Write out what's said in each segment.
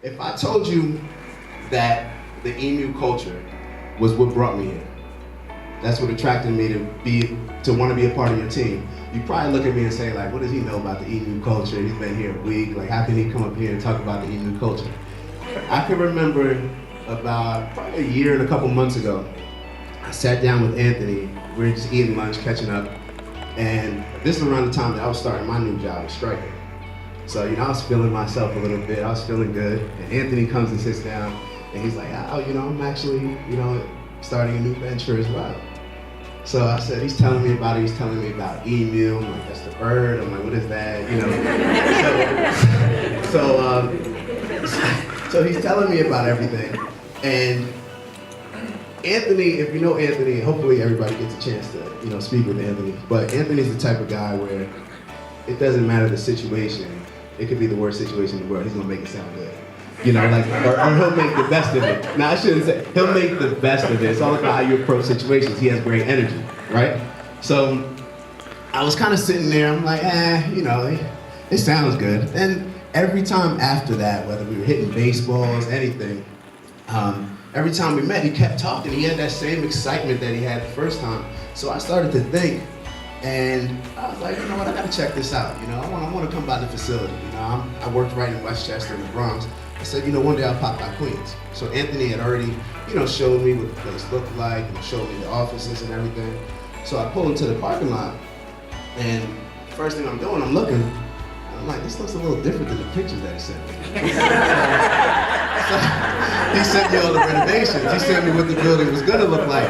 If I told you that the EMU culture was what brought me here, that's what attracted me to want to be a part of your team, you probably look at me and say, like, what does he know about the EMU culture? He's been here a week. Like, how can he come up here and talk about the EMU culture? I can remember about probably a year and a couple months ago, I sat down with Anthony. We were just eating lunch, catching up, and this is around the time that I was starting my new job as striker. So, I was feeling myself a little bit. I was feeling good, and Anthony comes and sits down, and he's like, oh, I'm actually, starting a new venture as well. So I said, he's telling me about it. He's telling me about EMU. I'm like, that's the bird. I'm like, what is that? So he's telling me about everything. And Anthony, if you know Anthony, hopefully everybody gets a chance to, speak with Anthony. But Anthony's the type of guy where it doesn't matter the situation. It could be the worst situation in the world. He's gonna make it sound good. Or he'll make the best of it. Now I shouldn't say, he'll make the best of it. It's all about how you approach situations. He has great energy, right? So I was kind of sitting there, I'm like, it sounds good. And every time after that, whether we were hitting baseballs, anything, every time we met, he kept talking. He had that same excitement that he had the first time. So I started to think, and I was like, you know what, I gotta check this out. I want to come by the facility. I worked right in Westchester in the Bronx. I said, one day I'll pop by Queens. So Anthony had already, showed me what the place looked like and showed me the offices and everything. So I pull into the parking lot, and first thing I'm doing, I'm looking, and I'm like, this looks a little different than the pictures that he sent me. So he sent me all the renovations. He sent me what the building was gonna look like.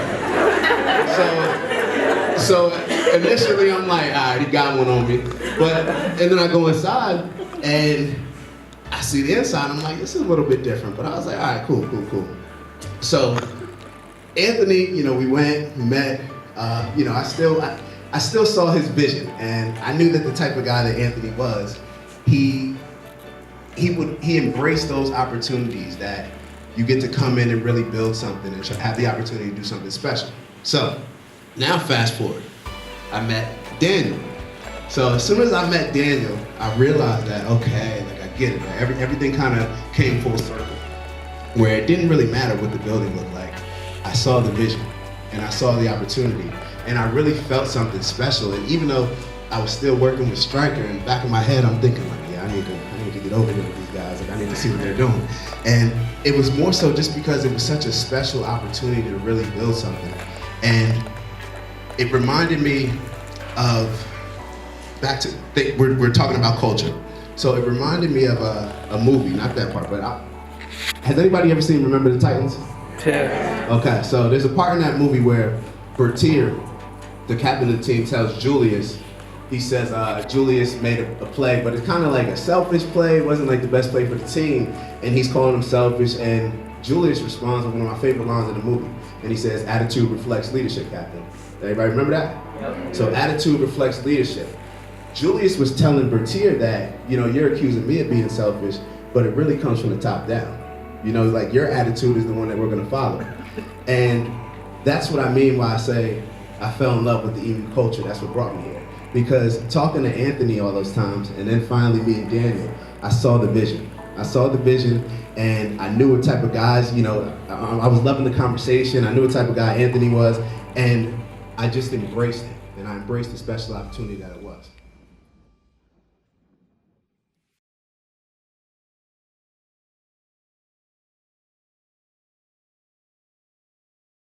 So initially I'm like, all right, he got one on me. And then I go inside, and I see the inside, I'm like, this is a little bit different. But I was like, all right, cool. So Anthony, we went, we met, I still saw his vision, and I knew that the type of guy that Anthony was, he embraced those opportunities that you get to come in and really build something and have the opportunity to do something special. So now fast forward, I met Daniel. So as soon as I met Daniel, I realized that, okay, I get it, right? Everything kind of came full circle, where it didn't really matter what the building looked like. I saw the vision, and I saw the opportunity, and I really felt something special. And even though I was still working with Stryker, in the back of my head, I'm thinking like, yeah, I need to get over here with these guys. Like, I need to see what they're doing. And it was more so just because it was such a special opportunity to really build something. And it reminded me of, we're talking about culture. So it reminded me of a movie, not that part, but has anybody ever seen Remember the Titans? Yeah. Okay, so there's a part in that movie where Bertier, the captain of the team, tells Julius, he says Julius made a play, but it's kind of like a selfish play. It wasn't like the best play for the team, and he's calling him selfish, and Julius responds with one of my favorite lines in the movie, and he says, attitude reflects leadership, Captain. Everybody remember that? Yep. So attitude reflects leadership. Julius was telling Bertier that, you're accusing me of being selfish, but it really comes from the top down. Like your attitude is the one that we're gonna follow. And that's what I mean when I say I fell in love with the EMU culture. That's what brought me here. Because talking to Anthony all those times, and then finally meeting Daniel, I saw the vision. And I knew what type of guys, I was loving the conversation. I knew what type of guy Anthony was, and I just embraced it. And I embraced the special opportunity that it